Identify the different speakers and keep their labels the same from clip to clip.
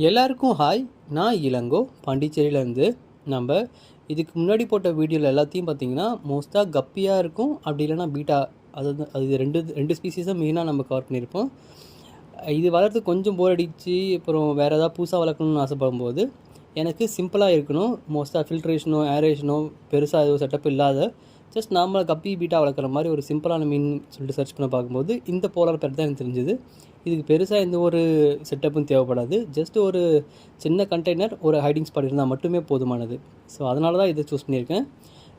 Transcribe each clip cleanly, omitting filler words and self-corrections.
Speaker 1: எல்லாருக்கும் ஹாய். நான் இளங்கோ பாண்டிச்சேரியிலேருந்து. நம்ம இதுக்கு முன்னாடி போட்ட வீடியோவில் எல்லாத்தையும் பார்த்தீங்கன்னா மோஸ்ட்டாக கப்பியாக இருக்கும், அப்படி இல்லைனா பீட்டா. அதாவது அது ரெண்டு ரெண்டு ஸ்பீசிஸாக மெயினாக நம்ம கவர் பண்ணியிருப்போம். இது வளர்த்து கொஞ்சம் போர் அடித்து அப்புறம் வேறு ஏதாவது புதுசாக வளர்க்கணும்னு ஆசைப்படும்போது எனக்கு சிம்பிளாக இருக்கணும், மோஸ்ட்டாக ஃபில்ட்ரேஷனோ ஏரேஷனோ பெருசாக எதுவும் செட்டப் இல்லாத ஜஸ்ட் நார்மலாக கப்பி பீட்டா வளர்க்குற மாதிரி ஒரு சிம்பிளான மீன் சொல்லிட்டு சர்ச் பண்ண பார்க்கும்போது இந்த போலார் பேர் தான் எனக்கு தெரிஞ்சுது. இதுக்கு பெருசாக எந்த ஒரு செட்டப்பும் தேவைப்படாது, ஜஸ்ட் ஒரு சின்ன கண்டெய்னர், ஒரு ஹைடிங் ஸ்பாட் இருந்தால் மட்டுமே போதுமானது. ஸோ அதனால தான் இதை சூஸ் பண்ணியிருக்கேன்.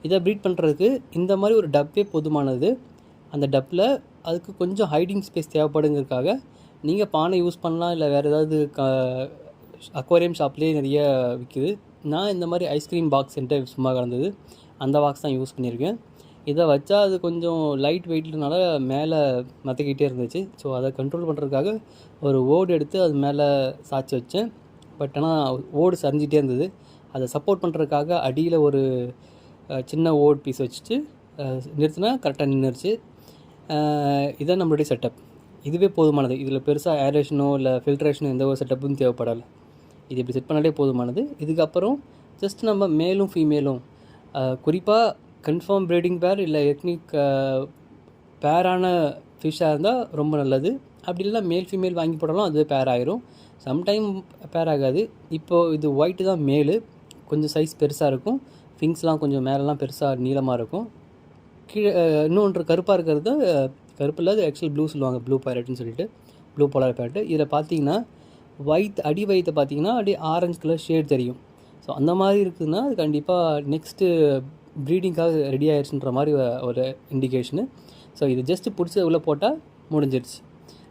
Speaker 1: இதை ப்ரீட் பண்ணுறதுக்கு இந்த மாதிரி ஒரு டப்பே போதுமானது. அந்த டப்பில் அதுக்கு கொஞ்சம் ஹைடிங் ஸ்பேஸ் தேவைப்படுங்கிறதுக்காக நீங்கள் பானை யூஸ் பண்ணலாம், இல்லை வேறு ஏதாவது அக்வாரியம் ஷாப்லேயே நிறைய விற்கிது. நான் இந்த மாதிரி ஐஸ்கிரீம் பாக்ஸ் என்கிட்ட சும்மா கிடந்தது, அந்த பாக்ஸ் தான் யூஸ் பண்ணியிருக்கேன். இதை வச்சா அது கொஞ்சம் லைட் வெயிட்னால மேலே மற்றிக்கிட்டே இருந்துச்சு. ஸோ அதை கண்ட்ரோல் பண்ணுறதுக்காக ஒரு ஓடு எடுத்து அது மேலே சாய்ச்சி வச்சேன். பட் ஆனால் ஓடு சரிஞ்சிட்டே இருந்தது. அதை சப்போர்ட் பண்ணுறதுக்காக அடியில் ஒரு சின்ன ஓடு பீஸ் வச்சுட்டு நிறுத்தினா கரெக்டாக நின்றுச்சு. இதான் நம்மளுடைய செட்டப். இதுவே போதுமானது. இதில் பெருசாக ஏரேஷனோ இல்லை ஃபில்ட்ரேஷனோ எந்த ஒரு செட்டப்பும் தேவைப்படாது. இது இப்படி செட் பண்ணாலே போதுமானது. இதுக்கப்புறம் ஜஸ்ட் நம்ம மேலும் ஃபீமேலும் குறிப்பாக கன்ஃபார்ம் ப்ரீடிங் பேர் இல்லை எத்னிக் பேரான ஃபிஷ்ஷாக இருந்தால் ரொம்ப நல்லது. அப்படி இல்லை மேல் ஃபீமேல் வாங்கி போட்டாலும் அதுவே பேர் ஆகிரும். சம்டைம் பேர் ஆகாது. இப்போது இது ஒயிட்டு தான் மேலு, கொஞ்சம் சைஸ் பெருசாக இருக்கும், ஃபிங்ஸ்லாம் கொஞ்சம் மேலெலாம் பெருசாக நீளமாக இருக்கும். கீழே இன்னொன்று கருப்பாக இருக்கிறது, கருப்பு இல்லை, அது ஆக்சுவல் ப்ளூ சொல்லுவாங்க, ப்ளூ பேரட்னு சொல்லிட்டு, ப்ளூ போலார் பேரட்டு. இதில் பார்த்தீங்கன்னா அடி வயிற்றை பார்த்தீங்கன்னா அப்படியே ஆரஞ்சு கலர் ஷேட் தெரியும். ஸோ அந்த மாதிரி இருக்குதுன்னா அது கண்டிப்பாக நெக்ஸ்ட்டு ப்ரீடிங்காக ரெடி ஆயிடுச்சுன்ற மாதிரி ஒரு இண்டிகேஷனு. ஸோ இது ஜஸ்ட்டு பிடிச்சது உள்ளே போட்டால் முடிஞ்சிடுச்சு.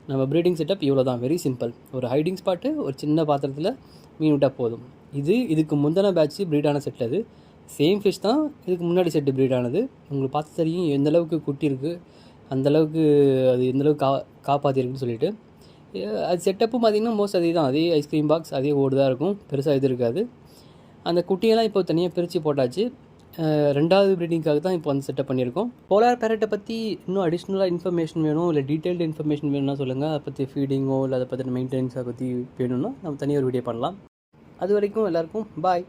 Speaker 1: நம்ம ப்ரீடிங் செட்டப் இவ்வளோ தான், வெரி சிம்பிள். ஒரு ஹைடிங் ஸ்பாட்டு, ஒரு சின்ன பாத்திரத்தில் மீன் விட்டால் போதும். இதுக்கு முந்தின பேட்ச்சு ப்ரீடான செட். அது சேம் ஃபிஷ் தான், இதுக்கு முன்னாடி செட்டு ப்ரீடானது. உங்களுக்கு பார்த்து தெரியும் எந்தளவுக்கு குட்டி இருக்குது, அந்தளவுக்கு அது எந்தளவுக்கு காப்பாற்றிருக்குன்னு சொல்லிட்டு. அது செட்டப்பும் பார்த்திங்கன்னா மோஸ்ட் அதே தான், அதே ஐஸ்கிரீம் பாக்ஸ், அதே ஓடு தான் இருக்கும், பெருசாக இது இருக்காது. அந்த குட்டியெல்லாம் இப்போ தனியாக பிரித்து போட்டாச்சு. ரெண்டாவது ப்ரீடிங்காக தான் இப்போ வந்து செட்டப் பண்ணியிருக்கோம். போலார் பேரட்டை பற்றி இன்னும் அடிஷ்னலாக இன்ஃபர்மேஷன் வேணும், இல்லை டீட்டெயில்டு இன்ஃபர்மேஷன் வேணும்னா சொல்லுங்கள். அதை பற்றி ஃபீடிங்கோ இல்லை அதை பற்றி மெயின்டெனன்ஸை பற்றி வேணும்னா நம்ம தனியாக ஒரு வீடியோ பண்ணலாம். அது வரைக்கும் எல்லாருக்கும் பாய்.